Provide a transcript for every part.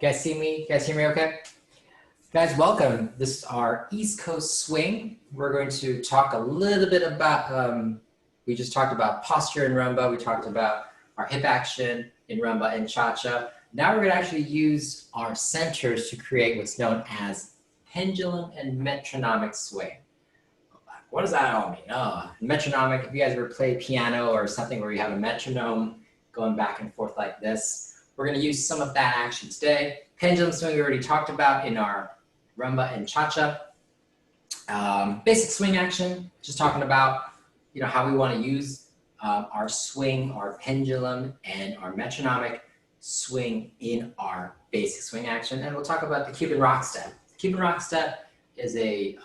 guys see me? You guys hear me okay? Guys, welcome. This is our East Coast swing. We're going to talk a little bit about, we just talked about posture in rumba. We talked about our hip action in rumba and cha-cha. Now we're going to actually use our centers to create what's known as pendulum and metronomic swing. What does that all mean? Oh, metronomic, if you guys ever played piano or something where you have a metronome going back and forth like this, we're going to use some of that action today. Pendulum swing we already talked about in our rumba and cha-cha. Basic swing action, just talking about how we want to use our swing, our pendulum, and our metronomic swing in our basic swing action. And we'll talk about the Cuban rock step. The Cuban rock step is a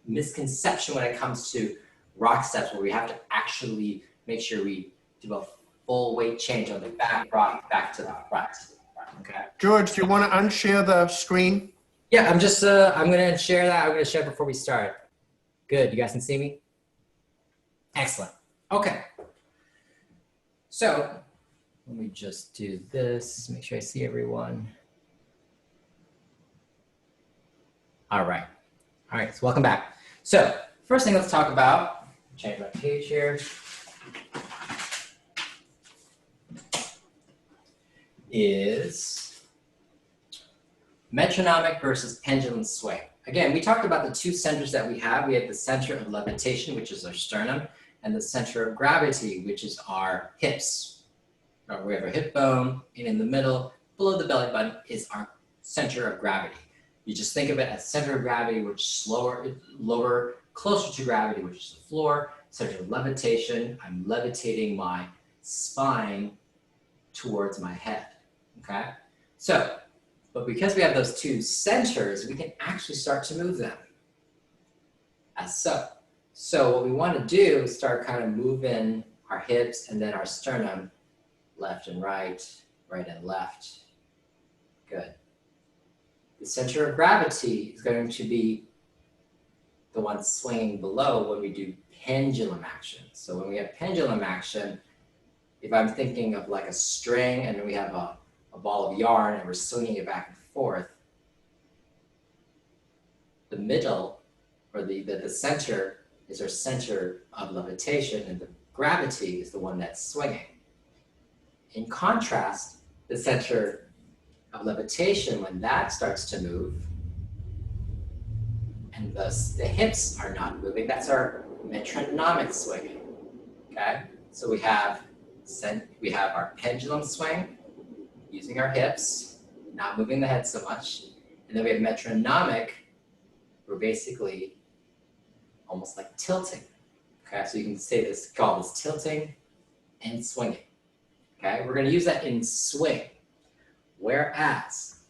misconception when it comes to rock steps, where we have to actually make sure we do a full weight change on the back rock back to the front. Okay. George, do you want to unshare the screen? Yeah, I'm going to share that. I'm going to share it before we start. Good. You guys can see me? Excellent. Okay. So let me just do this, make sure I see everyone. All right. All right, so welcome back. So first thing let's talk about, change my page here, is metronomic versus pendulum swing. Again, we talked about the two centers that we have. We have the center of levitation, which is our sternum, and the center of gravity, which is our hips. We have our hip bone, and in the middle, below the belly button, is our center of gravity. You just think of it as center of gravity, which is lower, closer to gravity, which is the floor. Center of levitation, I'm levitating my spine towards my head, okay? So, but because we have those two centers, we can actually start to move them as so. So what we want to do is start kind of moving our hips and then our sternum left and right, right and left. Good. The center of gravity is going to be the one swinging below when we do pendulum action. So when we have pendulum action, if I'm thinking of like a string and we have a ball of yarn and we're swinging it back and forth, the middle or the center is our center of levitation, and the gravity is the one that's swinging. In contrast, the center of levitation, when that starts to move and thus the hips are not moving, that's our metronomic swinging. Okay, so we have our pendulum swing using our hips, not moving the head so much, and then we have metronomic. We're basically almost like tilting. Okay, so you can say this, call this tilting and swinging. Okay, we're going to use that in swing. Whereas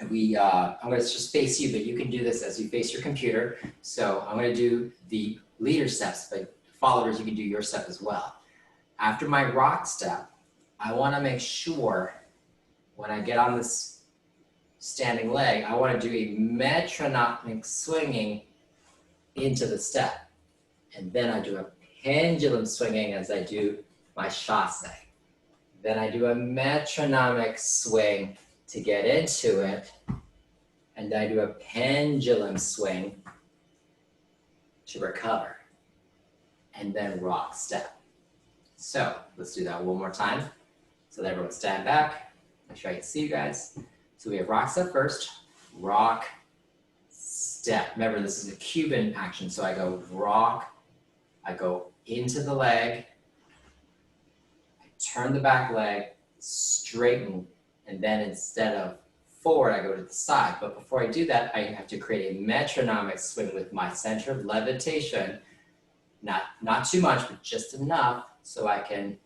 I'm going to just face you, but you can do this as you face your computer. So I'm going to do the leader steps, but followers, you can do your step as well. After my rock step, I want to make sure when I get on this standing leg, I want to do a metronomic swinging into the step. And then I do a pendulum swinging as I do my chasse. Then I do a metronomic swing to get into it. And I do a pendulum swing to recover. And then rock step. So let's do that one more time. So that everyone stand back. Make sure I can see you guys. So we have rock step first, rock step. Remember, this is a Cuban action. So I go rock, I go into the leg, turn the back leg, straighten, and then instead of forward, I go to the side. But before I do that, I have to create a metronomic swing with my center of levitation. Not too much, but just enough so I can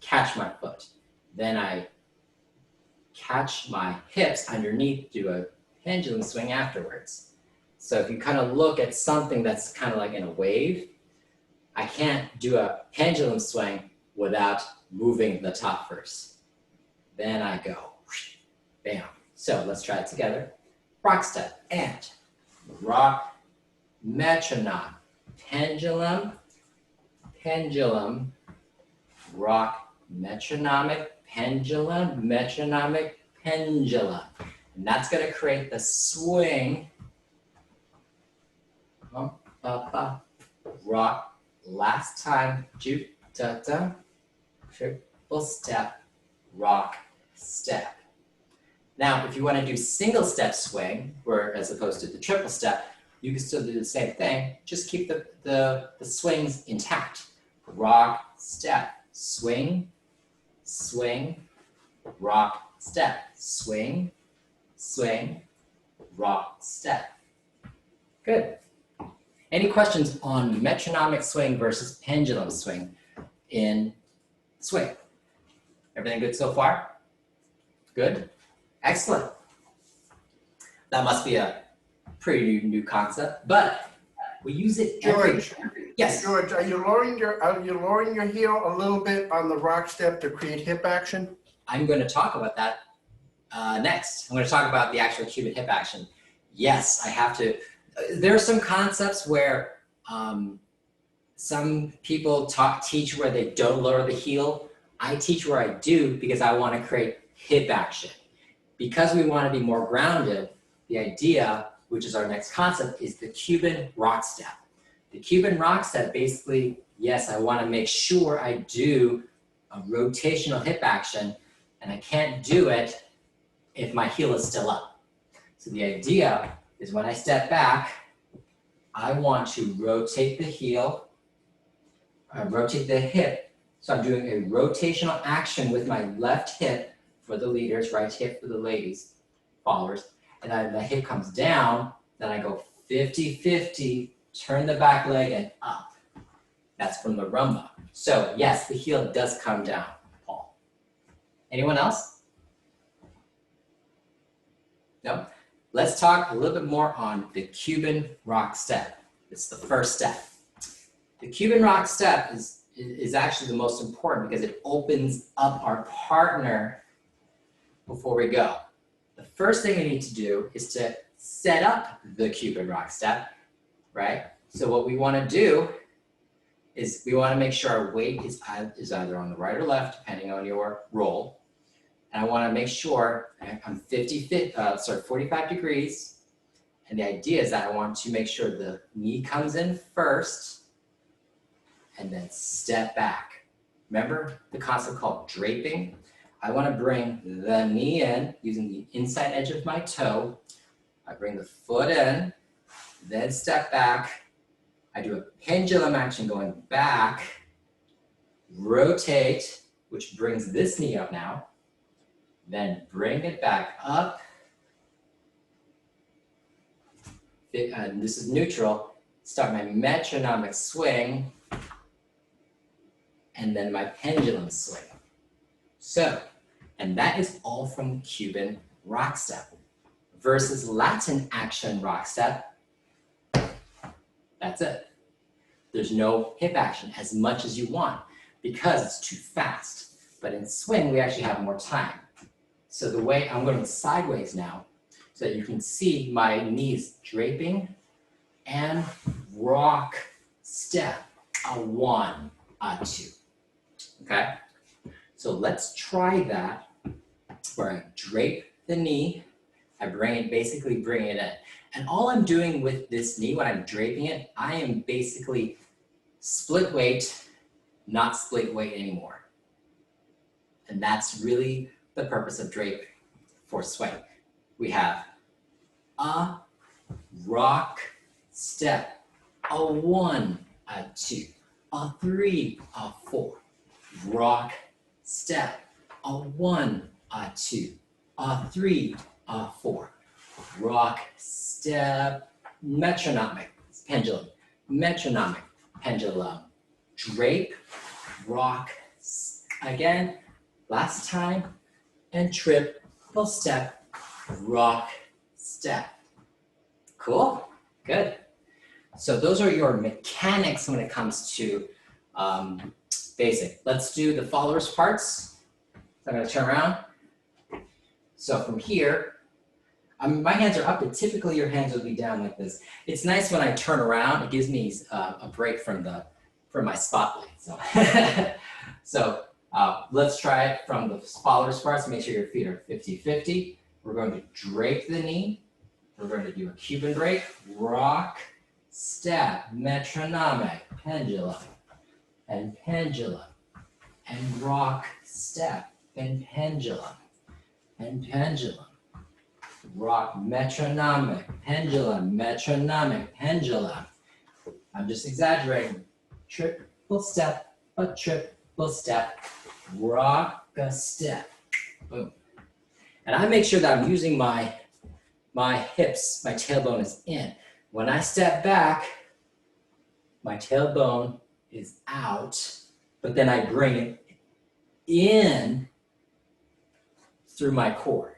catch my foot. Then I catch my hips underneath, do a pendulum swing afterwards. So if you kind of look at something that's kind of like in a wave, I can't do a pendulum swing without moving the top first. Then I go, bam. So let's try it together. Rock step and rock, metronome, pendulum, pendulum, rock, metronomic, pendulum, metronomic pendulum. And that's going to create the swing. Rock, last time, juke, da, da, triple step, rock, step. Now, if you want to do single step swing, where as opposed to the triple step, you can still do the same thing. Just keep the swings intact. Rock, step, swing, swing, rock, step, swing, swing, rock, step. Good. Any questions on metronomic swing versus pendulum swing in swing? Everything good so far? Good? Excellent. That must be a pretty new concept, but we use it every. George, Yes. George, are you lowering your heel a little bit on the rock step to create hip action? I'm going to talk about that next. I'm going to talk about the actual Cuban hip action. Yes, I have to. There are some concepts where some people teach where they don't lower the heel. I teach where I do because I want to create hip action. Because we want to be more grounded, the idea, which is our next concept, is the Cuban rock step. The Cuban rock step basically, yes, I want to make sure I do a rotational hip action, and I can't do it if my heel is still up. So the idea is when I step back, I want to rotate the heel, rotate the hip. So I'm doing a rotational action with my left hip for the leaders, right hip for the ladies, followers. And then the hip comes down, then I go 50-50, turn the back leg and up. That's from the rumba. So yes, the heel does come down, Paul. Anyone else? No? Let's talk a little bit more on the Cuban rock step. It's the first step. The Cuban rock step is actually the most important because it opens up our partner before we go. The first thing we need to do is to set up the Cuban rock step, right? So what we want to do is we want to make sure our weight is either on the right or left, depending on your role. And I want to make sure I'm 45 degrees. And the idea is that I want to make sure the knee comes in first and then step back. Remember the concept called draping? I want to bring the knee in using the inside edge of my toe. I bring the foot in, then step back. I do a pendulum action going back, rotate, which brings this knee up now, then bring it back up. This is neutral. Start my metronomic swing, and then my pendulum swing. So, and that is all from Cuban rock step versus Latin action rock step. That's it. There's no hip action as much as you want because it's too fast. But in swing, we actually have more time. So the way I'm going sideways now so that you can see my knees draping and rock step, a 1, a 2, okay? So let's try that where I drape the knee, I basically bring it in. And all I'm doing with this knee when I'm draping it, I am basically split weight, not split weight anymore. And that's really the purpose of drape for swing. We have a rock step, a 1, a 2, a 3, a 4, rock step, a 1, a 2, a 3, a 4, rock step, metronomic pendulum, metronomic pendulum, drape, rock, again, last time, and triple step, rock step. Cool, good. So those are your mechanics when it comes to basic. Let's do the followers parts. So I'm gonna turn around. So from here, my hands are up, but typically your hands would be down like this. It's nice when I turn around, it gives me a break from my spotlight. So, Let's try it from the followers parts. Make sure your feet are 50-50. We're going to drape the knee. We're going to do a Cuban break, rock, step, metronomic, pendulum, and pendulum, and rock, step, and pendulum, and pendulum, rock, metronomic, pendulum, metronomic, pendulum. I'm just exaggerating. Triple step, a triple step, rock a step, boom. And I make sure that I'm using my hips, my tailbone is in. When I step back, my tailbone is out, but then I bring it in through my core.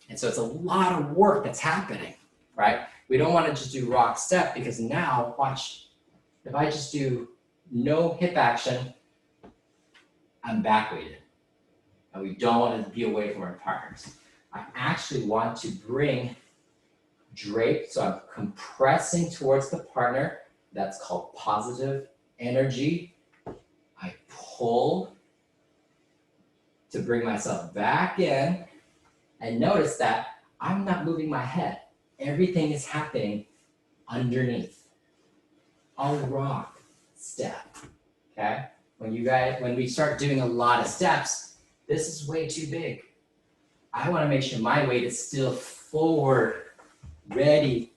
And so it's a lot of work that's happening, right? We don't want to just do rock step because now, watch, if I just do no hip action, I'm back weighted. And we don't want to be away from our partners. I actually want to bring drape, so I'm compressing towards the partner. That's called positive energy. I pull to bring myself back in, and notice that I'm not moving my head. Everything is happening underneath. I'll rock step, okay? When we start doing a lot of steps, this is way too big. I want to make sure my weight is still forward, ready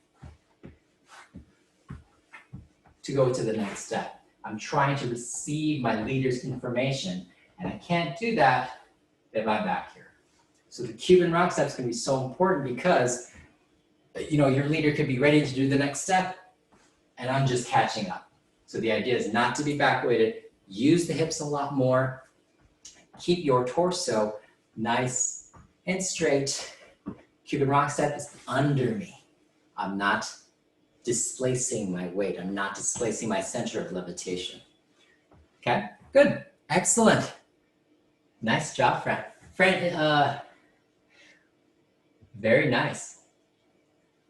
to go to the next step. I'm trying to receive my leader's information, and I can't do that if I'm back here. So the Cuban rock steps can be so important because, you know, your leader could be ready to do the next step, and I'm just catching up. So the idea is not to be back weighted, use the hips a lot more, keep your torso nice and straight. Cuban rock step is under me. I'm not displacing my weight. I'm not displacing my center of levitation. Okay, good, excellent. Nice job, Fran. Fran, very nice.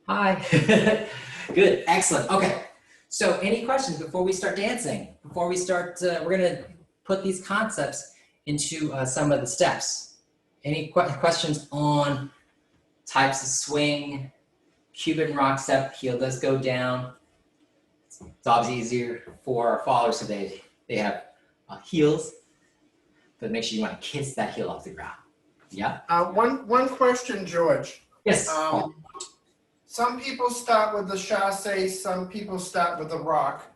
Hi, good, excellent. Okay, so any questions before we start dancing? Before we start, we're gonna put these concepts into some of the steps. Any questions on types of swing, Cuban rock step, heel does go down. It's obviously easier for our followers so they have heels, but make sure you want to kiss that heel off the ground. Yeah? One question, George. Yes. Some people start with the chasse, some people start with the rock.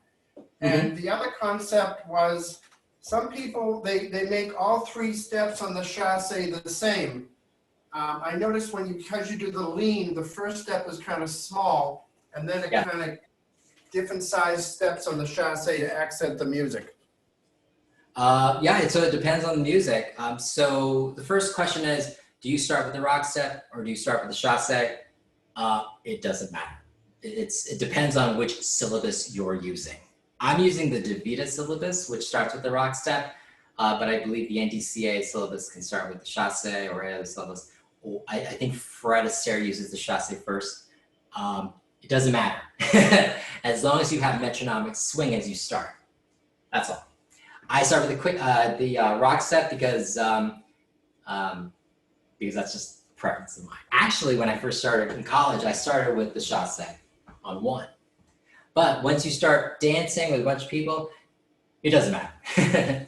And the other concept was some people, they make all three steps on the chasse the same. I noticed because you do the lean, the first step is kind of small, and then it kind of different size steps on the chasse to accent the music. Yeah, so it depends on the music. So the first question is, do you start with the rock step or do you start with the chasse? It doesn't matter. It depends on which syllabus you're using. I'm using the DeVita syllabus, which starts with the rock step, but I believe the NDCA syllabus can start with the chasse or any other syllabus. I think Fred Astaire uses the chasse first. It doesn't matter. As long as you have metronomic swing as you start. That's all. I start with the rock step because that's just preference of mine. Actually, when I first started in college, I started with the chasse on one. But once you start dancing with a bunch of people, it doesn't matter.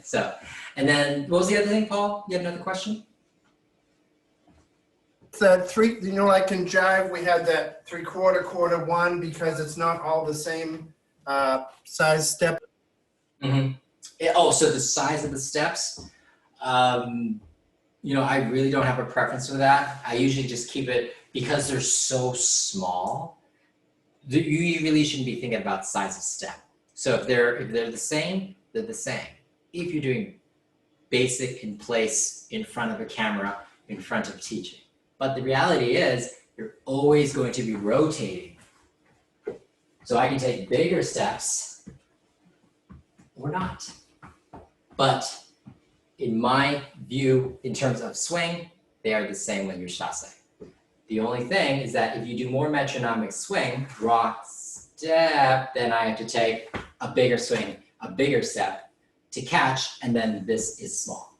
So, and then what was the other thing, Paul? You have another question? That three, like in jive, we had that 3/4, quarter one, because it's not all the same size step. So the size of the steps, I really don't have a preference for that. I usually just keep it, because they're so small, you really shouldn't be thinking about size of step. So if they're the same, they're the same. If you're doing basic in place, in front of a camera, in front of teaching. But the reality is, you're always going to be rotating. So I can take bigger steps or not. But in my view, in terms of swing, they are the same when you're chasse. The only thing is that if you do more metronomic swing, rock, step, then I have to take a bigger swing, a bigger step to catch, and then this is small.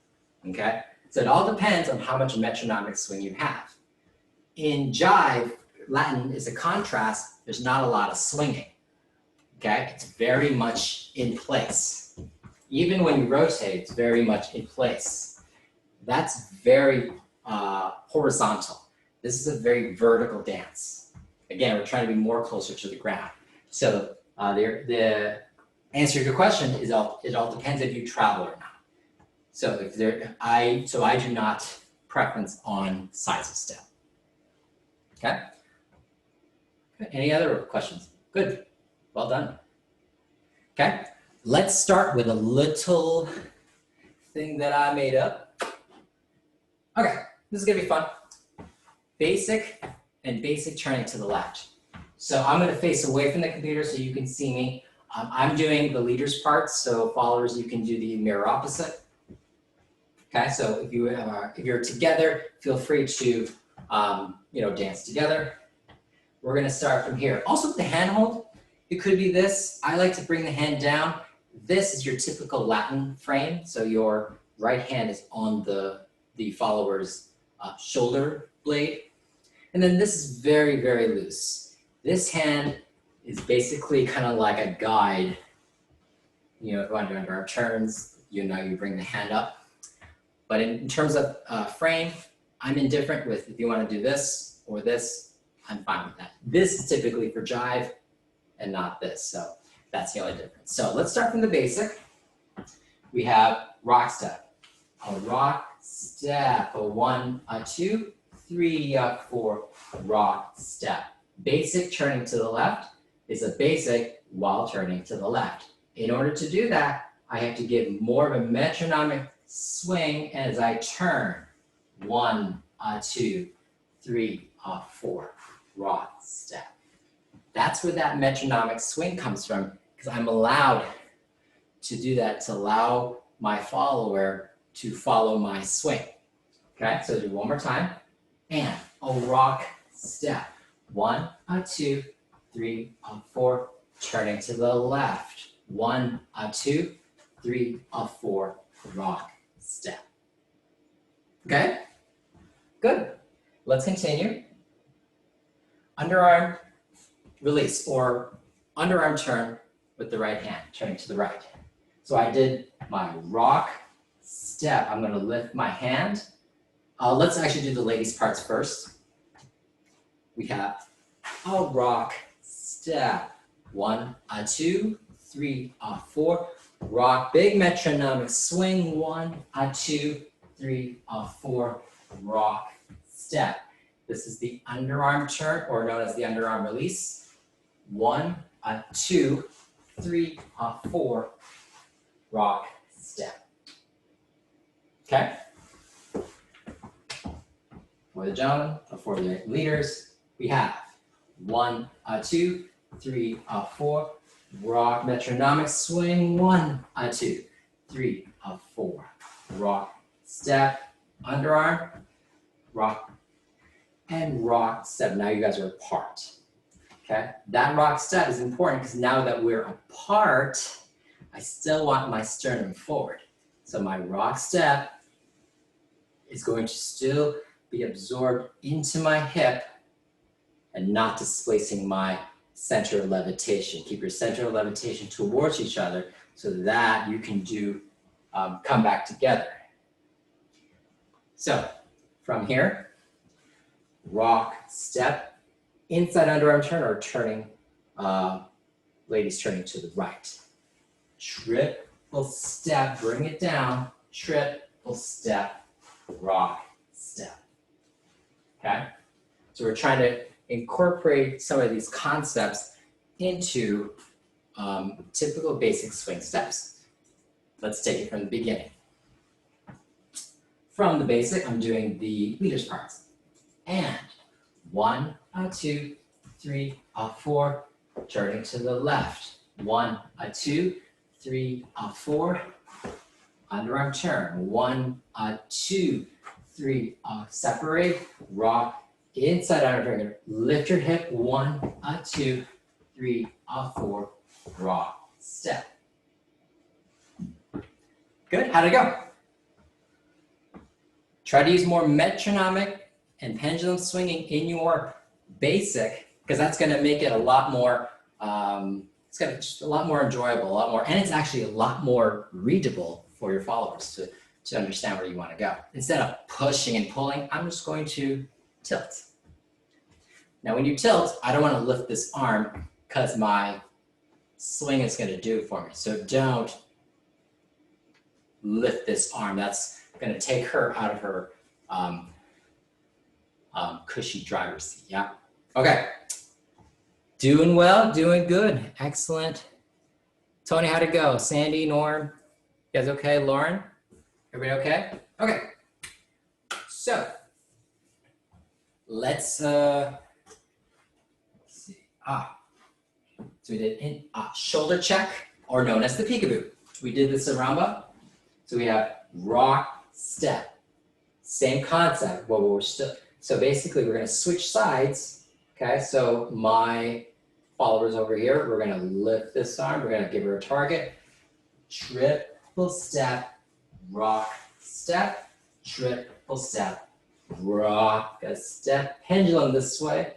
okay? So it all depends on how much metronomic swing you have. In jive, Latin is a contrast, there's not a lot of swinging, okay? It's very much in place. Even when you rotate, it's very much in place. That's very horizontal. This is a very vertical dance. Again, we're trying to be more closer to the ground. So the answer to your question is it all depends if you travel or not. So I do not preference on size of step. Okay. Any other questions? Good. Well done. Okay. Let's start with a little thing that I made up. Okay, this is gonna be fun. Basic and basic turning to the left. So I'm gonna face away from the computer so you can see me. I'm doing the leader's part, so followers, you can do the mirror opposite. Okay, so if you're together, feel free to dance together. We're gonna start from here. Also with the hand hold, it could be this. I like to bring the hand down. This is your typical Latin frame, so your right hand is on the follower's shoulder blade. And then this is very, very loose. This hand is basically kind of like a guide. You know, under our turns, you bring the hand up. But in terms of frame, I'm indifferent with if you want to do this or this, I'm fine with that. This is typically for jive and not this, so that's the only difference. So let's start from the basic. We have rock step. A rock step, a 1, a 2, 3, a 4, rock step. Basic turning to the left is a basic while turning to the left. In order to do that, I have to give more of a metronomic swing as I turn. 1, a 2, 3, a 4, rock step. That's where that metronomic swing comes from, because I'm allowed to do that to allow my follower to follow my swing. Okay, so do one more time. And a rock step. 1, a 2, 3, a 4, turning to the left. 1, a 2, 3, a 4, rock step. Okay, good. Let's continue. Underarm release or underarm turn with the right hand, turning to the right. So I did my rock step. I'm going to lift my hand. Let's actually do the ladies' parts first. We have a rock step. 1, a 2, 3, a 4. Rock, big metronomic swing. 1, a 2, 3, a 4. Rock step. This is the underarm turn, or known as the underarm release. 1, a 2, 3, a 4. Rock step. Okay? For the gentlemen, or for the leaders, we have 1, a 2, 3, a 4. Rock metronomic swing. 1, a 2, 3, a 4. Rock step. Underarm, rock, and rock step. Now you guys are apart. Okay? That rock step is important because now that we're apart, I still want my sternum forward. So my rock step is going to still be absorbed into my hip and not displacing my center of levitation. Keep your center of levitation towards each other so that you can do come back together. So from here, rock step, inside underarm turn or turning, ladies turning to the right. Triple step, bring it down, triple step, rock step. Okay? So we're trying to incorporate some of these concepts into typical basic swing steps. Let's take it from the beginning. From the basic, I'm doing the leader's parts. And 1, a 2, 3, a 4, turning to the left. 1, a 2, 3, a 4, underarm turn. 1, a 2, 3, separate, rock, inside underarm turn. Lift your hip. 1, a 2, 3, a 4, rock, step. Good, how'd it go? Try to use more metronomic and pendulum swinging in your basic, because that's going to make it a lot more, it's going to just a lot more enjoyable, a lot more, and it's actually a lot more readable for your followers to understand where you want to go. Instead of pushing and pulling, I'm just going to tilt. Now, when you tilt, I don't want to lift this arm because my swing is going to do it for me. So don't lift this arm. That's going to take her out of her cushy driver's seat. Yeah. Okay. Doing well, doing good. Excellent. Tony, how'd it go? Sandy, Norm, you guys okay? Lauren, everybody okay? Okay. So let's see. So we did shoulder check, or known as the peekaboo. We did the saramba. So we have rock, step. Same concept. Well, we're still, so basically we're going to switch sides. Okay, so my followers over here, we're going to lift this arm. We're going to give her a target. Triple step, rock, step, triple step, rock, a step, pendulum this way,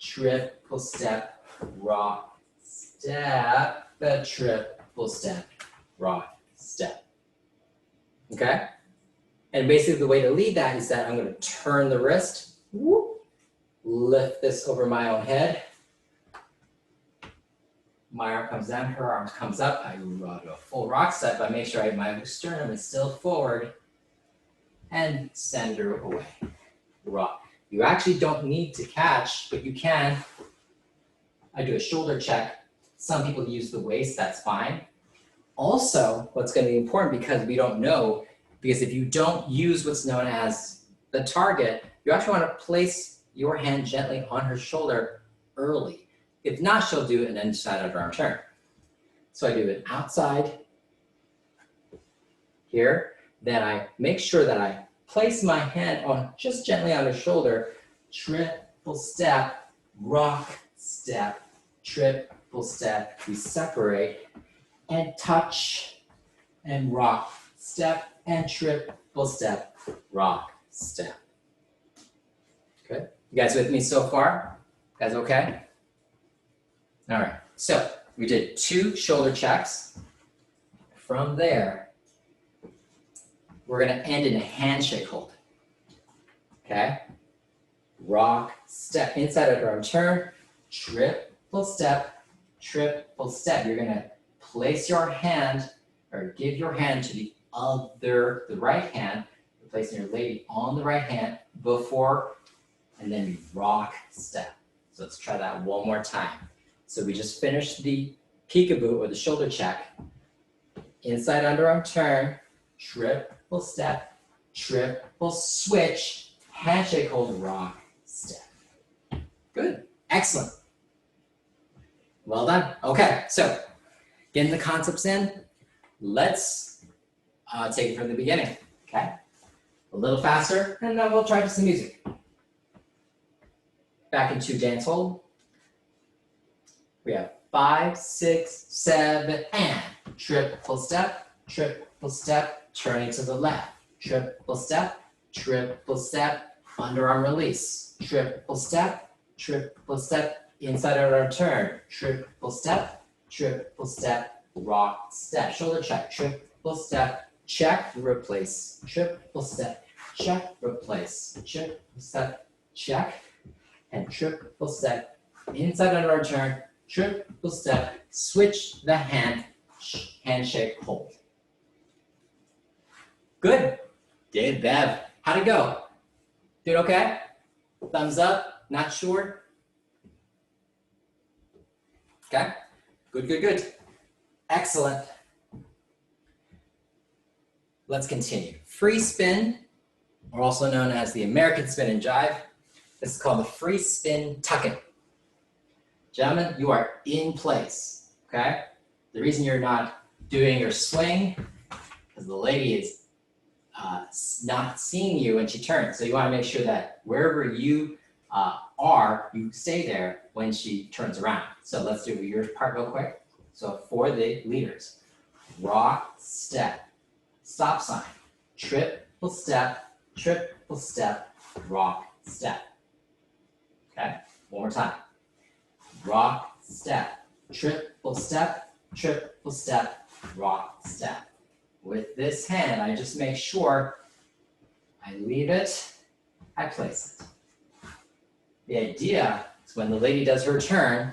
triple step, rock, step, a triple step, rock, step. Okay? And basically the way to lead that is that I'm going to turn the wrist, whoop, lift this over my own head. My arm comes down, her arm comes up. I do a full rock step. I make sure my sternum is still forward and send her away. Rock. You actually don't need to catch, but you can. I do a shoulder check. Some people use the waist, that's fine. Also, what's going to be important because we don't know, because if you don't use what's known as the target, you actually want to place your hand gently on her shoulder early. If not, she'll do an inside underarm turn. So I do an outside here. Then I make sure that I place my hand on just gently on her shoulder. Triple step, rock, step, triple step. We separate and touch and rock, step and triple step, rock, step. Good. You guys with me so far? You guys okay? All right, so we did 2 shoulder checks. From there, we're gonna end in a handshake hold. Okay? Rock, step, inside underarm turn, triple step, triple step. You're gonna place your hand, or give your hand to the right hand, placing your lady on the right hand before, and then you rock, step. So let's try that one more time. So we just finished the peekaboo or the shoulder check. Inside underarm turn, triple step, triple switch, handshake hold, rock, step. Good, excellent. Well done. Okay, so getting the concepts in, let's take it from the beginning, okay? A little faster, and then we'll try some music. Back into dance hold. We have 5, 6, 7, and triple step, turning to the left, triple step, underarm release, triple step, inside underarm turn, triple step, rock, step, shoulder check, triple step, check, replace, triple step, check, replace, triple step, check, and triple step, inside underarm turn, triple step, switch the hand, handshake, hold. Good. Dave, Bev, how'd it go? Did okay? Thumbs up, not sure? Okay, good. Excellent. Let's continue. Free spin, or also known as the American spin and jive. This is called the free spin tuck-in. Gentlemen, you are in place, okay? The reason you're not doing your swing is the lady is not seeing you when she turns. So you want to make sure that wherever you are, you stay there when she turns around. So let's do your part real quick. So for the leaders, rock, step, stop sign, triple step, triple step, rock, step. Okay, one more time. Rock, step, triple step, rock, step. With this hand, I just make sure I leave it, I place it. The idea is when the lady does her turn,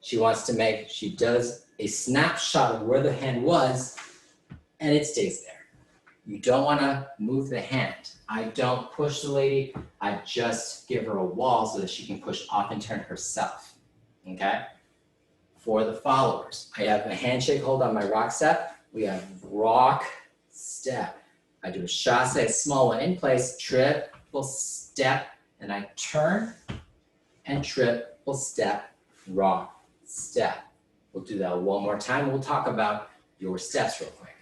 she does a snapshot of where the hand was, and it stays there. You don't want to move the hand. I don't push the lady, I just give her a wall so that she can push off and turn herself, okay? For the followers, I have a handshake hold on my rock step. We have rock, step. I do a chasse, a small one in place, triple step, and I turn, and triple step, rock, step. We'll do that one more time. We'll talk about your steps real quick.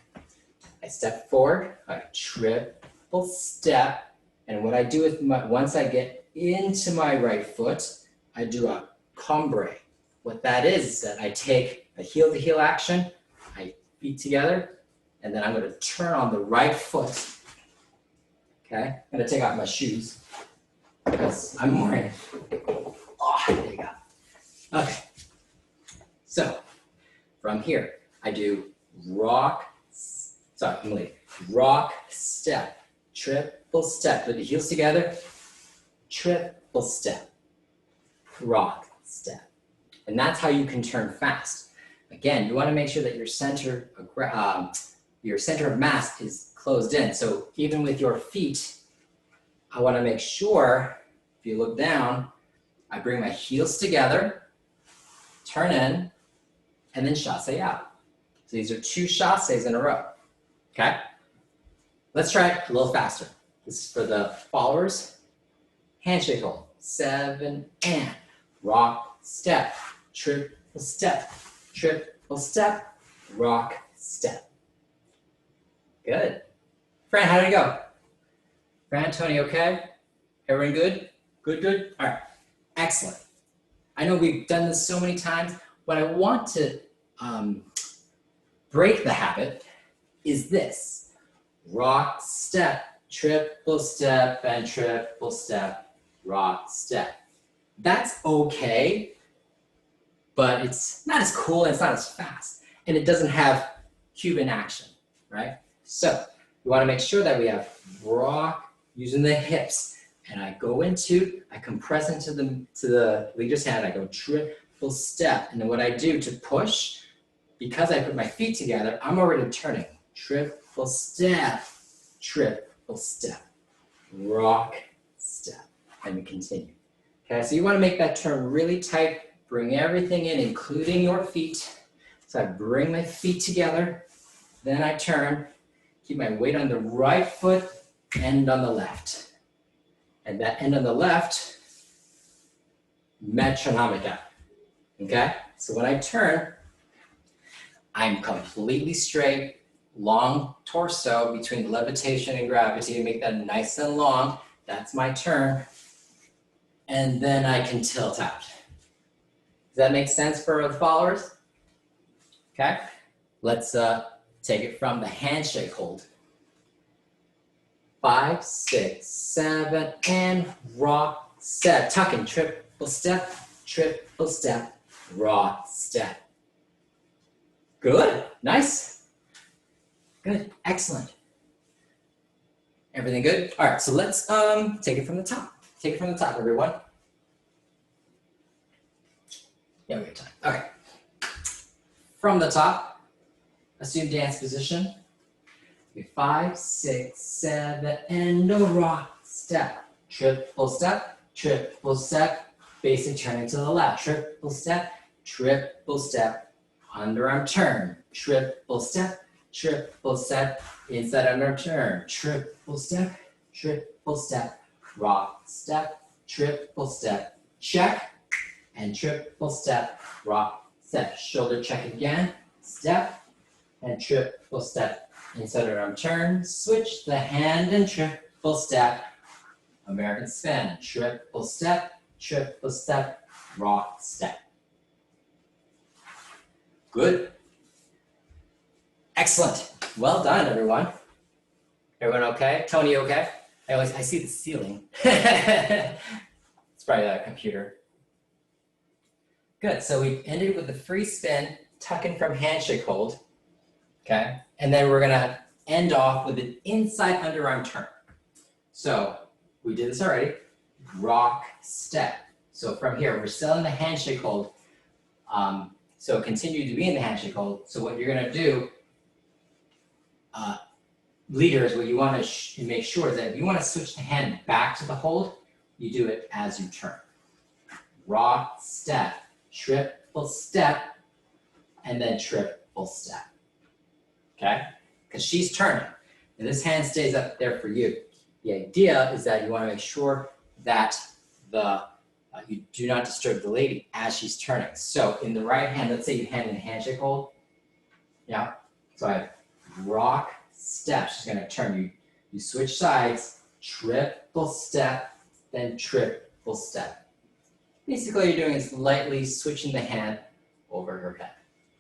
I step forward, I triple step, and what I do is once I get into my right foot, I do a combre. What that is that I take a heel to heel action, I feet together, and then I'm going to turn on the right foot. Okay, I'm going to take off my shoes because I'm wearing, oh, there you go. Okay, so from here, I do rock, step, triple step, put the heels together, triple step, rock, step. And that's how you can turn fast. Again, you want to make sure that your center of mass is closed in. So even with your feet, I want to make sure, if you look down, I bring my heels together, turn in, and then chasse out. So these are 2 chasses in a row, okay? Let's try it a little faster. This is for the followers. Handshake hold, 7 and rock, step, triple step, rock, step. Good. Fran, how did it go? Fran, Tony, okay? Everyone good? Good? All right, excellent. I know we've done this so many times. What I want to break the habit is this. Rock, step, triple step, and triple step, rock, step. That's okay, but it's not as cool and it's not as fast. And it doesn't have Cuban action, right? So we want to make sure that we have rock using the hips. And I compress into the leader's hand, I go triple step. And then what I do to push, because I put my feet together, I'm already turning. Triple step, rock, step. And we continue. Okay, so you want to make that turn really tight. Bring everything in, including your feet. So I bring my feet together, then I turn, keep my weight on the right foot, end on the left. And that end on the left, metronomic out, okay? So when I turn, I'm completely straight, long torso between levitation and gravity to make that nice and long. That's my turn. And then I can tilt out. Does that make sense for the followers? Okay, let's take it from the handshake hold. 5, 6, 7, and rock, step, tuck in, triple step, rock, step. Good, nice. Good, excellent. Everything good? All right, so let's take it from the top. Take it from the top, everyone. Yeah, we have time. Okay. From the top, assume dance position. 5, 6, 7, and a rock, step, triple step, basic turning to the left, triple step, underarm turn, triple step, inside underarm turn, triple step, rock, step, triple step, check, and triple step, rock, step, shoulder check again, step, and triple step, inside underarm turn, switch the hand and triple step, American spin, triple step, rock, step. Good. Excellent. Well done, everyone. Everyone okay? Tony, okay? I see the ceiling. It's probably a computer. Good, so we ended with the free spin, tuck in from handshake hold, okay? And then we're gonna end off with an inside underarm turn. So we did this already, rock, step. So from here, we're still in the handshake hold. So continue to be in the handshake hold. So what you're gonna do, leaders, what you wanna make sure is that if you wanna switch the hand back to the hold, you do it as you turn. Rock, step, triple step, and then triple step, okay? Because she's turning, and this hand stays up there for you. The idea is that you wanna make sure that you do not disturb the lady as she's turning. So in the right hand, let's say you hand in a handshake hold, yeah? So I have rock, step, she's gonna turn, you switch sides, triple step, then triple step. Basically, all you're doing is lightly switching the hand over her head,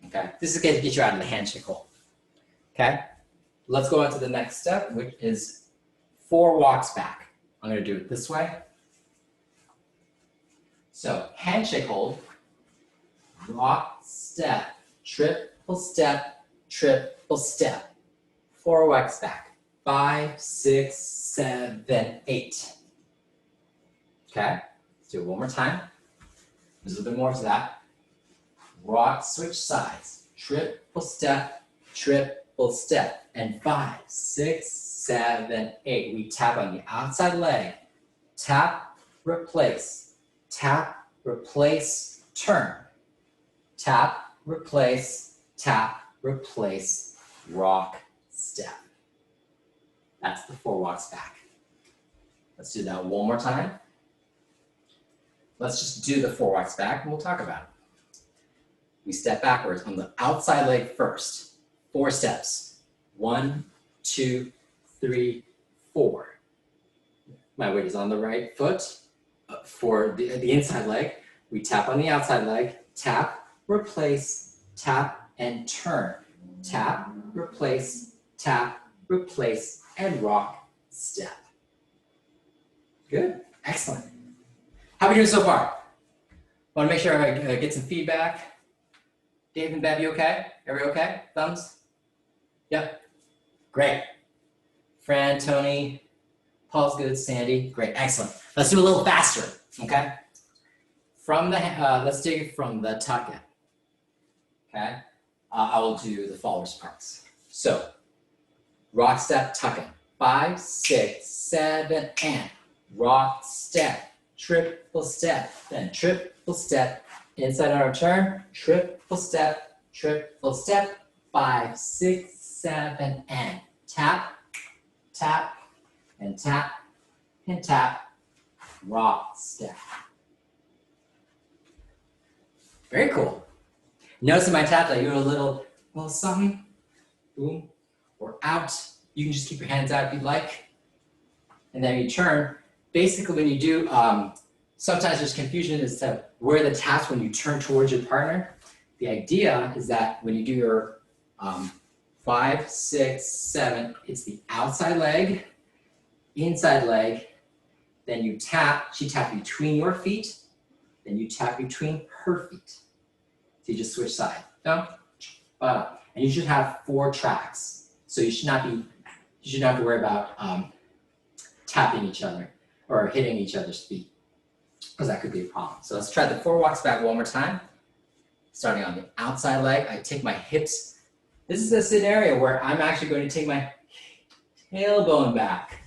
okay? This is going to get you out of the handshake hold, okay? Let's go on to the next step, which is 4 walks back. I'm going to do it this way. So handshake hold, rock, step, triple step, triple step. 4 walks back. 5, 6, 7, 8. Okay, let's do it one more time. There's a little bit more to that. Rock, switch sides, triple step, and 5, 6, 7, 8. We tap on the outside leg, tap, replace, turn, tap, replace, rock, step. That's the 4 walks back. Let's do that one more time. Let's just do the 4 walks back and we'll talk about it. We step backwards on the outside leg first. 4 steps. 1, 2, 3, 4. My weight is on the right foot. For the inside leg, we tap on the outside leg, tap, replace, tap, and turn. Tap, replace, and rock, step. Good, excellent. How are we doing so far? Want to make sure I get some feedback. Dave and Bev, you okay? Everybody okay? Thumbs? Yep. Great. Fran, Tony, Paul's good, Sandy. Great, excellent. Let's do a little faster, okay? From the, let's take it from the tuck in, okay? I will do the followers parts. So, rock, step, tuck in. 5, 6, 7, and rock, step. Triple step, then triple step, inside arm turn, triple step, 5, 6, 7, and tap, tap, and tap, and tap, rock, step. Very cool. Notice in my tap that you're a little something, boom, or out. You can just keep your hands out if you'd like. And then you turn. Basically, when you do, sometimes there's confusion as to where the taps when you turn towards your partner. The idea is that when you do your 5, 6, 7, it's the outside leg, inside leg, then you tap, she taps between your feet, then you tap between her feet. So you just switch side. No? And you should have 4 tracks. So you should not have to worry about tapping each other or hitting each other's feet, because that could be a problem. So let's try the 4 walks back one more time. Starting on the outside leg, I take my hips. This is a scenario where I'm actually going to take my tailbone back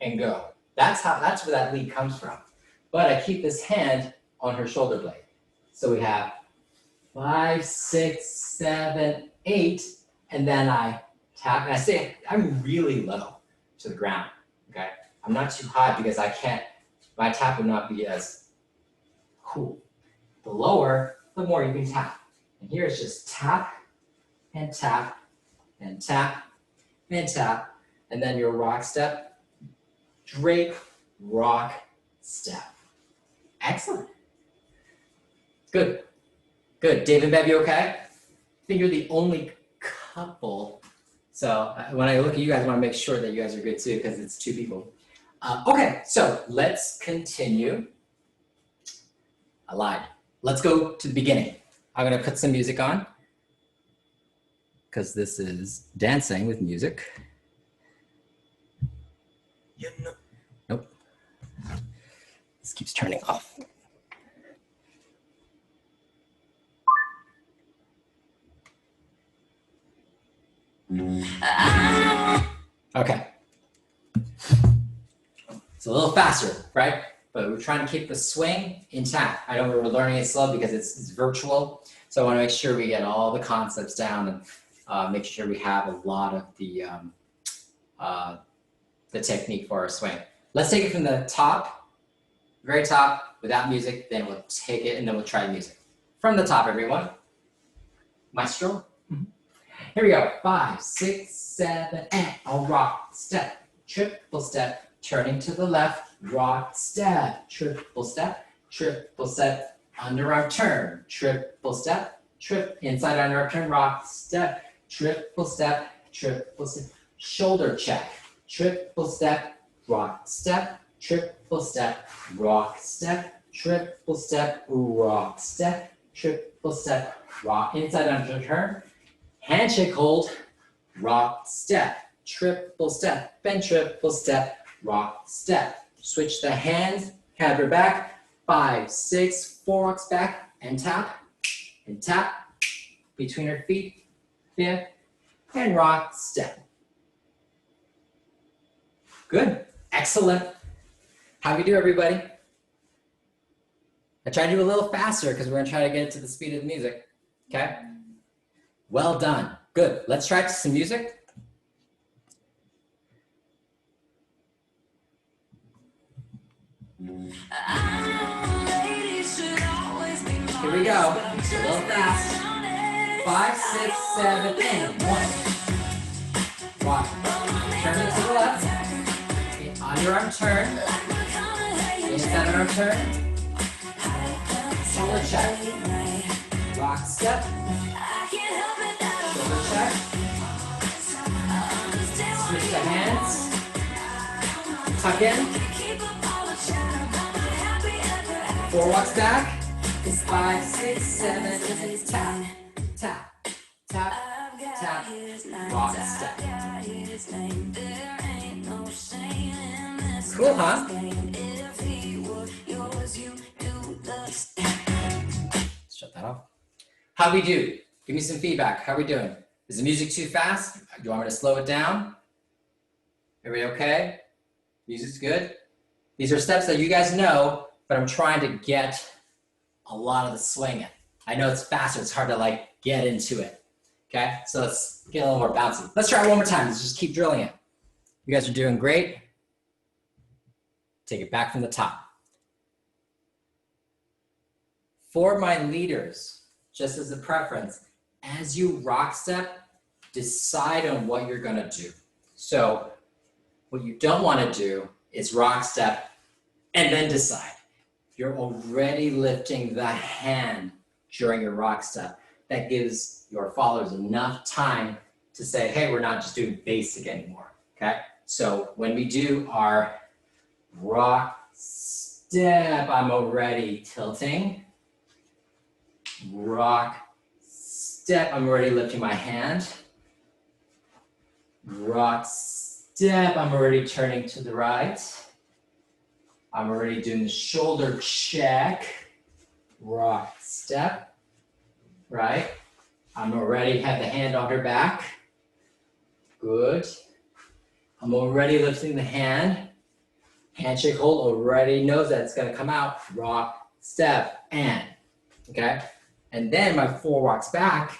and go. That's where that lead comes from. But I keep this hand on her shoulder blade. So we have 5, 6, 7, 8, and then I tap, and I say I'm really low to the ground, okay? I'm not too high because my tap would not be as cool. The lower, the more you can tap. And here it's just tap, and tap, and tap, and tap, and then your rock step, drape, rock, step. Excellent. Good. Good. Dave and Bev, you okay? I think you're the only couple. So when I look at you guys, I want to make sure that you guys are good too, because it's 2 people. Okay, so let's continue. I lied. Let's go to the beginning. I'm gonna put some music on because this is dancing with music. Nope. This keeps turning off. Okay. It's a little faster, right? But we're trying to keep the swing intact. I know we're learning it slow because it's virtual. So I want to make sure we get all the concepts down and make sure we have a lot of the technique for our swing. Let's take it from the top, very top, without music. Then we'll take it and then we'll try music. From the top, everyone. Maestro. Here we go. 5, 6, 7, and I'll rock, step, triple step, turning to the left, rock, step, triple step, underarm turn, triple step, inside underarm turn, rock, step, triple step, shoulder check, triple step, rock, step, triple step, rock, step, triple step, rock, step, triple step, rock, inside under turn, handshake hold, rock, step, triple step, and triple step, rock, step. Switch the hands, have your back, 5, 6, forwards back, and tap, between your feet, fifth, and rock, step. Good, excellent. How we do, everybody? I tried to do a little faster because we're gonna try to get it to the speed of the music, okay? Well done, good. Let's try some music. Here we go, a little fast. 5, 6, 7, and 1. Rock, turn it to the left. Underarm turn. Inside arm turn. Shoulder check. Rock step. Shoulder check. Switch the hands. Tuck in. 4 walks back. 5, 6, 7, and tap, tap, tap, tap, rock, step. Cool, huh? Shut that off. How we do? Give me some feedback. How we doing? Is the music too fast? Do you want me to slow it down? Everybody okay? Music's good? These are steps that you guys know, but I'm trying to get a lot of the swing in. I know it's faster, it's hard to like get into it. Okay, so let's get a little more bouncy. Let's try it one more time, let's just keep drilling it. You guys are doing great. Take it back from the top. For my leaders, just as a preference, as you rock step, decide on what you're gonna do. So what you don't wanna do is rock step and then decide. You're already lifting the hand during your rock step. That gives your followers enough time to say, hey, we're not just doing basic anymore, okay? So when we do our rock step, I'm already tilting. Rock step, I'm already lifting my hand. Rock step, I'm already turning to the right. I'm already doing the shoulder check, rock step, right? I'm already have the hand on her back. Good. I'm already lifting the hand. Handshake hold, already knows that it's gonna come out. Rock, step, and, okay? And then my 4 walks back,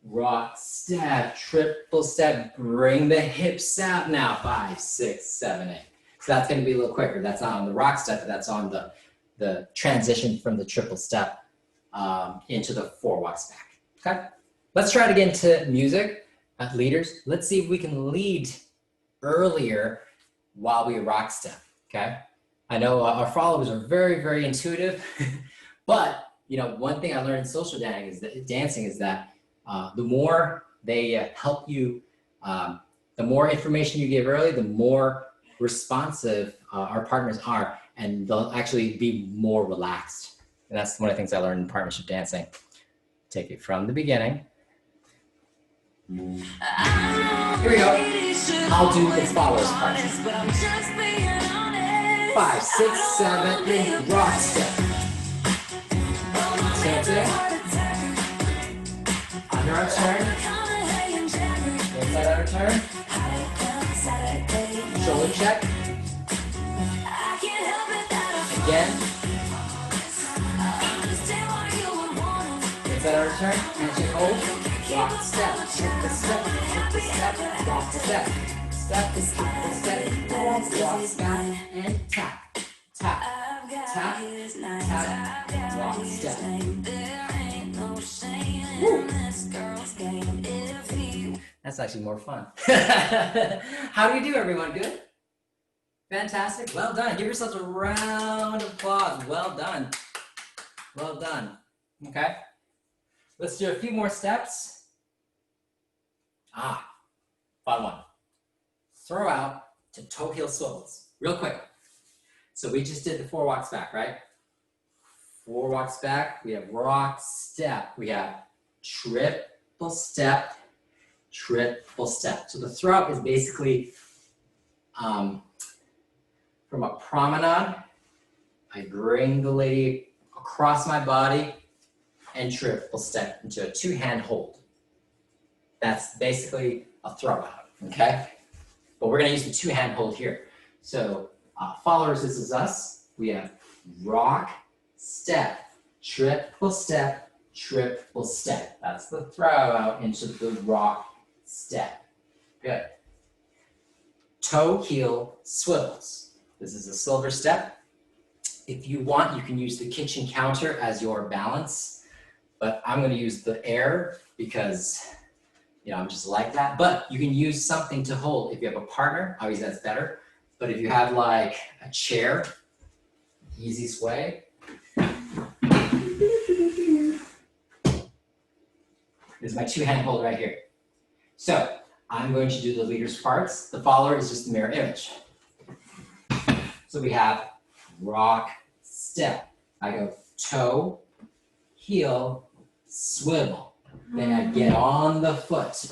rock, step, triple step, bring the hips out now. 5, 6, 7, 8. So that's gonna be a little quicker. That's not on the rock step, but that's on the transition from the triple step into the 4 walks back, okay? Let's try to get into music, leaders. Let's see if we can lead earlier while we rock step, okay? I know our followers are very, very intuitive, but you know, one thing I learned in social dancing is that the more they help you The more information you give early, the more responsive our partners are, and they'll actually be more relaxed. And that's one of the things I learned in partnership dancing. Take it from the beginning. Here we go. I'll do the followers part. 5, 6, 7, 8, rock step. Dancing. Under our turn. Inside our turn. Shoulder check. Again. Inside our turn. Handshake hold. Rock step. Hit the step. Hit the step. Rock step. Step. Hit the step. Rock step. And tap. Tap. Tap. Tap. Rock step. Woo. That's actually more fun. How do you do, everyone? Good? Fantastic. Well done. Give yourselves a round of applause. Well done. Well done. Okay. Let's do a few more steps. Fun one. Throw out to toe heel swivels. Real quick. So we just did the 4 walks back, right? 4 walks back. We have rock step. We have triple step, triple step. So the throw out is basically from a promenade. I bring the lady across my body and triple step into a 2-hand hold. That's basically a throw out, okay? But we're gonna use the 2-hand hold here. So followers, this is us. We have rock, step, triple step, triple step. That's the throw out into the rock step. Good. Toe heel swivels. This is a silver step. If you want, you can use the kitchen counter as your balance, but I'm gonna use the air because I'm just like that. But you can use something to hold. If you have a partner, obviously that's better. But if you have like a chair, easiest way. This is my 2-hand hold right here. So I'm going to do the leader's parts. The follower is just the mirror image. So we have rock, step. I go toe, heel, swivel. Then I get on the foot.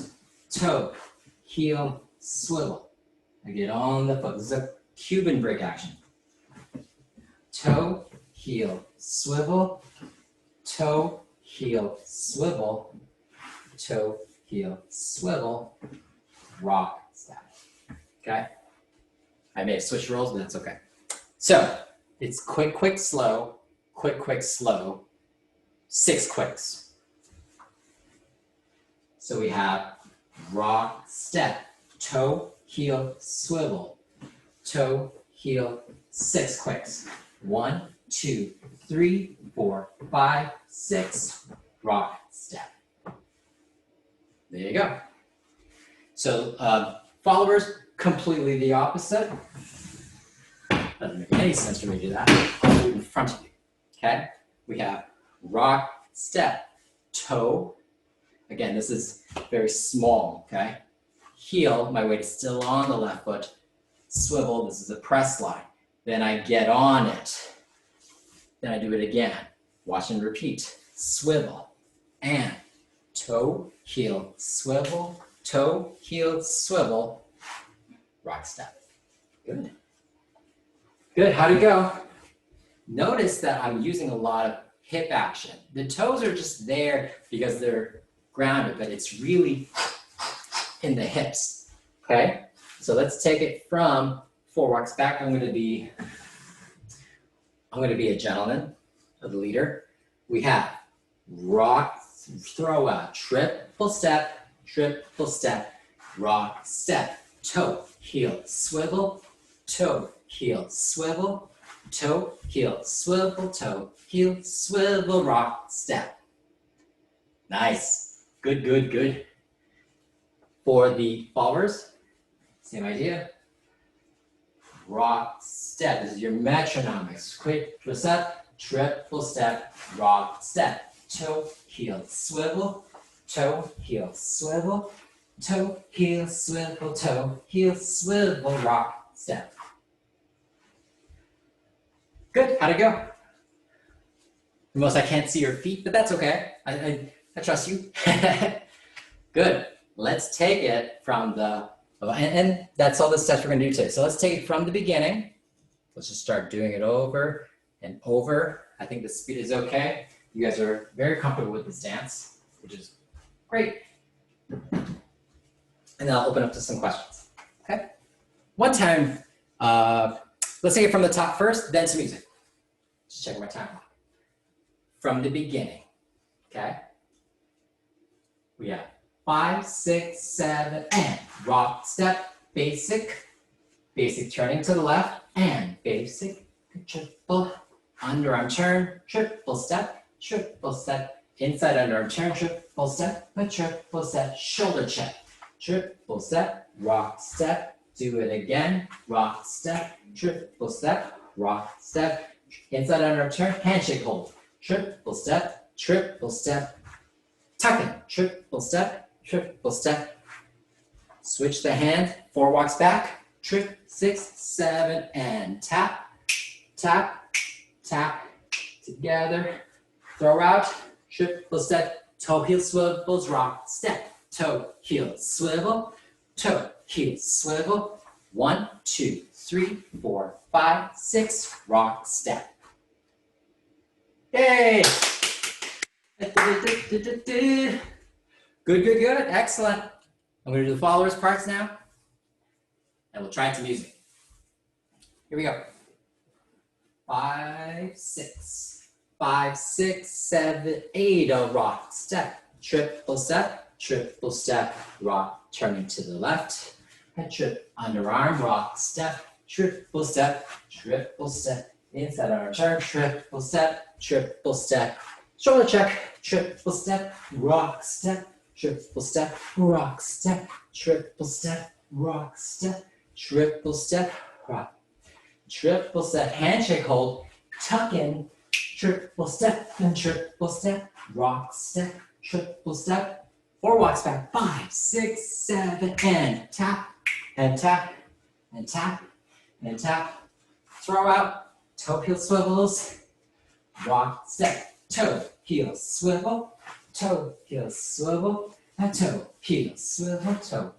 Toe, heel, swivel. I get on the foot. This is a Cuban break action. Toe, heel, swivel. Toe, heel, swivel. Toe, heel, swivel. Rock, step. Okay? I may have switched roles, but that's okay. So it's quick, quick, slow, quick, quick, slow. 6 quicks. So we have rock, step, toe, heel, swivel, toe, heel, 6 quicks. 1, 2, 3, 4, 5, 6, rock, step. There you go. So followers, completely the opposite. Doesn't make any sense for me to do that. I'll do it in front of you, okay? We have rock, step, toe. Again, this is very small, okay? Heel, my weight is still on the left foot. Swivel, this is a press line. Then I get on it. Then I do it again. Watch and repeat. Swivel and toe, heel, swivel, toe, heel, swivel, rock step. Good. Good, how'd it go? Notice that I'm using a lot of hip action. The toes are just there because they're grounded, but it's really in the hips, okay? So let's take it from 4 walks back. I'm gonna be a gentleman, a leader. We have rock, throw out, triple step, rock, step, toe, heel, swivel, toe, heel, swivel, toe, heel, swivel, toe, heel, swivel, rock, step. Nice. Good, good, good. For the followers, same idea. Rock, step. This is your metronomics. Quick triple step, rock, step. Toe, heel, swivel, toe, heel, swivel, toe, heel, swivel, rock, step. Good, how'd it go? Most I can't see your feet, but that's okay. I trust you. Good, let's take it from the, and that's all the steps we're gonna do today. So let's take it from the beginning. Let's just start doing it over and over. I think the speed is okay. You guys are very comfortable with this dance, which is great. And then I'll open up to some questions, okay? One time, let's take it from the top first, then some music. Just checking my time. From the beginning, okay? We have 5, 6, 7, and rock, step, basic, turning to the left, and basic, triple, underarm turn, triple step, inside underarm turn, triple step, shoulder check, triple step, rock step, do it again, rock step, triple step, rock step, inside underarm turn, handshake hold, triple step, tuck in, triple step, switch the hand, 4 walks back, trip, 6, 7, and tap, together, throw out, triple step, toe, heel, swivels, rock, step, toe, heel, swivel, 1, 2, 3, 4, 5, 6, rock, step. Yay! Good, excellent. I'm gonna do the followers parts now, and we'll try it to music. Here we go. 5, 6, 7, 8, a rock, step, triple step, rock, turning to the left, and trip, underarm, rock, step, triple step, inside arm turn, triple step, shoulder check, triple step, rock, step, triple step, rock, step, triple step, rock, step, triple step, rock, triple step, handshake hold, tuck in, triple step, and triple step, rock, step, triple step, 4 walks back, 5, 6, 7, and tap, throw out, toe, heel, swivels, rock, step, toe, heel, swivel, and toe, heel, swivel,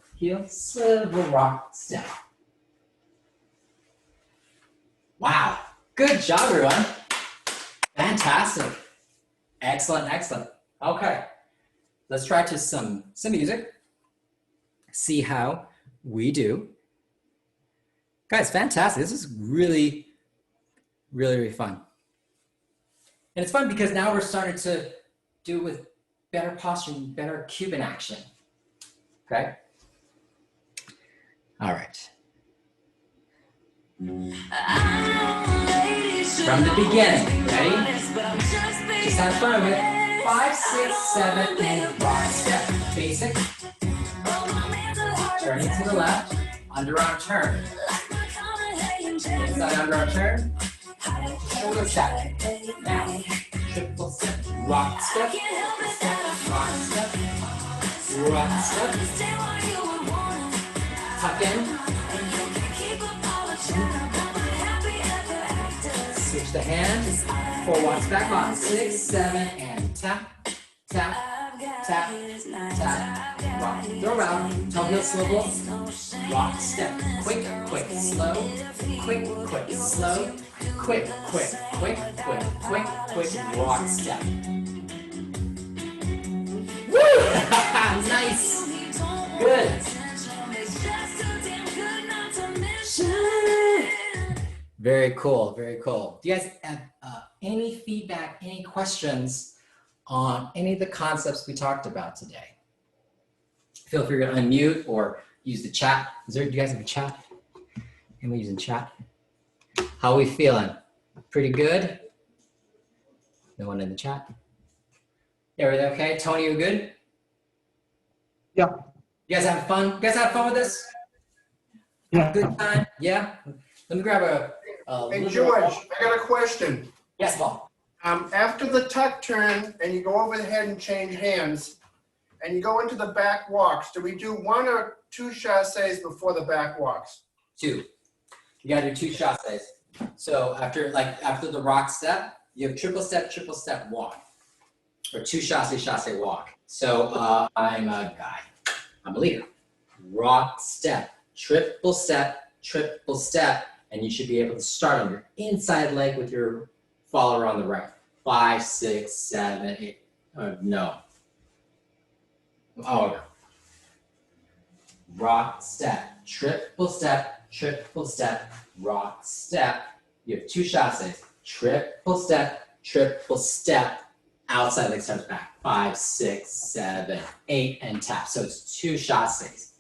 rock, step. Wow, good job, everyone. Fantastic. Excellent. Okay, let's try to some music. See how we do. Guys, fantastic. This is really fun. And it's fun because now we're starting to do it with better posture and better Cuban action. Okay? All right. From the beginning, ready? Just have fun with it. 5, 6, 7, 8, rock, step, basic. Turning to the left, underarm turn. Inside underarm turn. Shoulder step. Now, triple step, rock step, rock step, tuck in. Switch the hands, 4 walks back on, 6, 7, and tap, rock, throw out, toe heel swivel, rock, step, quick, slow, quick, rock, step. Woo! Nice, good. Very cool. Do you guys have any feedback, any questions on any of the concepts we talked about today? Feel free to unmute or use the chat. Do you guys have a chat? Anyone using chat? How are we feeling? Pretty good? No one in the chat? Everything okay? Tony, you good? Yeah. You guys having fun? You guys have fun with this? Yeah. Good time? Yeah? Let me grab a Hey, George, I got a question. Yes, Paul. After the tuck turn and you go over the head and change hands, and you go into the back walks, do we do 1 or 2 chasses before the back walks? 2. You gotta do 2 chasses. So after the rock step, you have triple step walk, or 2 chasse walk. So I'm a guy. I'm a leader. Rock step, triple step, and you should be able to start on your inside leg with your follower on the right. 5, 6, 7, 8. No. Oh, no. Rock step, triple step, rock step. You have 2 chasses. Triple step, outside leg steps back. 5, 6, 7, 8, and tap. So it's 2 chasses.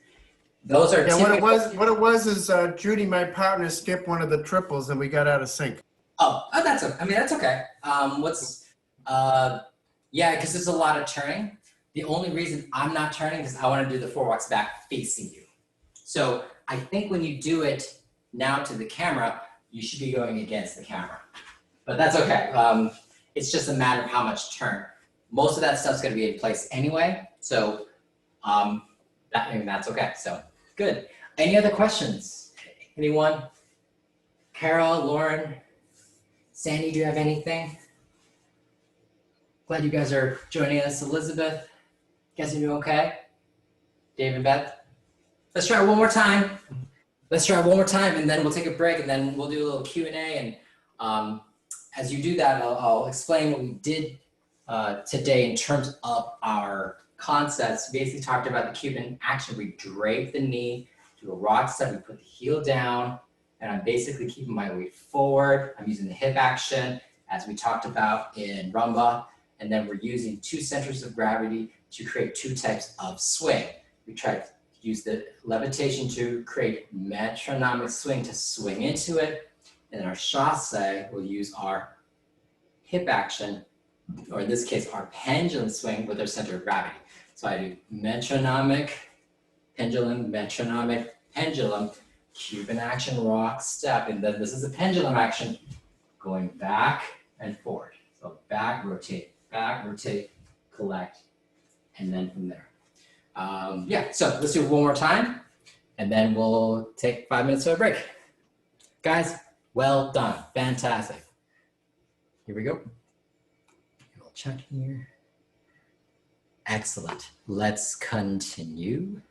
Those are Yeah, typical. what it was is Judy, my partner, skipped one of the triples and we got out of sync. Oh, that's okay. I mean, that's okay. Yeah, because there's a lot of turning. The only reason I'm not turning is I want to do the 4 walks back facing you. So I think when you do it now to the camera, you should be going against the camera. But that's okay. It's just a matter of how much turn. Most of that stuff's going to be in place anyway. So that's okay. So good. Any other questions? Anyone? Carol, Lauren, Sandy, do you have anything? Glad you guys are joining us. Elizabeth, you guys are doing okay? Dave and Beth? Let's try it one more time. And then we'll take a break, and then we'll do a little Q&A. And as you do that, I'll explain what we did today in terms of our concepts. We basically talked about the Cuban action. We drape the knee, do a rock step, we put the heel down, and I'm basically keeping my weight forward. I'm using the hip action, as we talked about in rumba. And then we're using 2 centers of gravity to create 2 types of swing. We try to use the levitation to create metronomic swing to swing into it. And in our chasse, we'll use our hip action, or in this case, our pendulum swing with our center of gravity. So I do metronomic, pendulum, Cuban action, rock, step. And then this is a pendulum action going back and forward. So back, rotate, collect, and then from there. Yeah, so let's do it one more time, and then we'll take 5 minutes for a break. Guys, well done, fantastic. Here we go. We'll check here. Excellent, let's continue.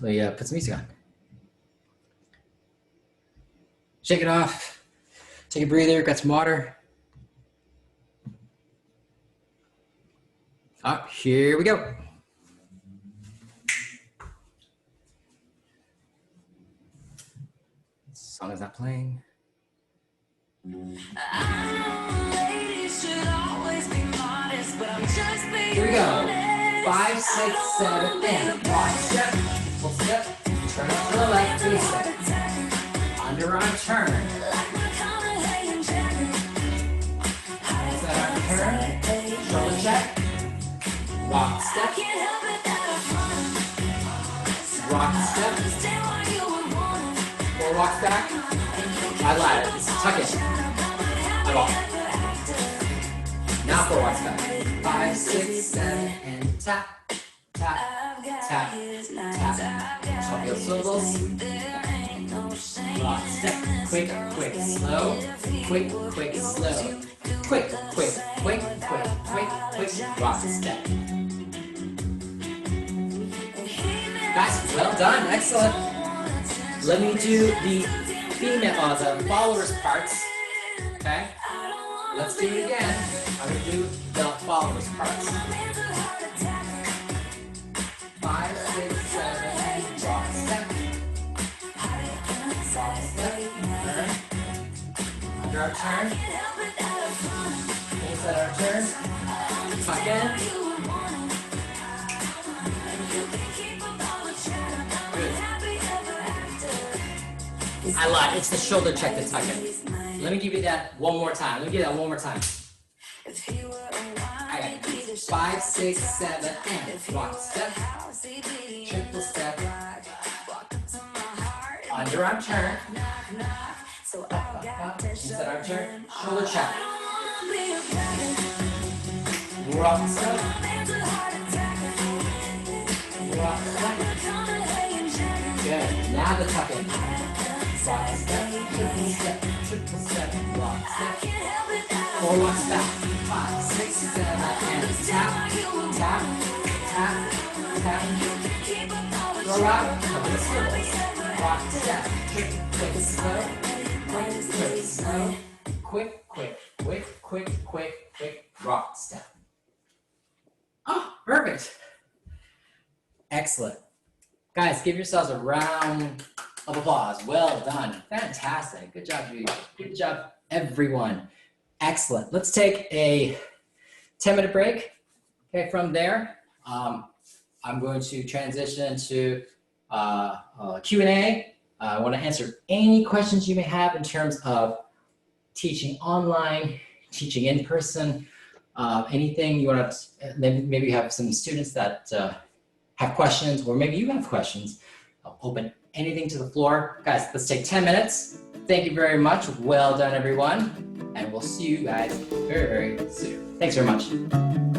Let me put some music on. Shake it off, take a breather, got some water. Here we go. Song is not playing. Here we go. 5, 6, 7, and rock step, full step, turn to the left, face underarm turn. Inside arm turn, shoulder check, rock step, Four walks back. I lied. It's tuck in. I walk. Now 4 walks back. 5, 6, 7, and tap, tap, tap, tap. Heel swivels. Rock step. Quick, quick, slow. Quick, quick, slow. Quick, quick, quick, quick, quick, quick. Rock step. Guys, well done. Excellent. Let me do the female, the followers parts. Okay? Let's do it again. I'm going to do the followers parts. 5, 6, 7, 8, rock step. Rock step, turn. Under our turn. Inside our turn. Tuck in. I lied. It's the shoulder check to tuck in. Let me give you that one more time. I got it. 5, 6, 7, and rock step. Triple step. Underarm turn. Inside arm turn. Shoulder check. Rock step. Now the tap in. Rock step, triple step, triple step, rock step. 4 walks back. 5, 6, 7, and tap, tap, tap, tap. Throw out, cover the circles. Rock step, quick, slow, quick, slow, quick, rock step. Oh, perfect. Excellent. Guys, give yourselves a round of applause. Well done. Fantastic. Good job, Judy. Good job, everyone. Excellent. Let's take a 10-minute break. Okay, from there, I'm going to transition to Q&A. I want to answer any questions you may have in terms of teaching online, teaching in person, anything you want to, maybe you have some students that have questions, or maybe you have questions. I'll open anything to the floor. Guys, let's take 10 minutes. Thank you very much. Well done, everyone. And we'll see you guys very, very soon. Thanks very much.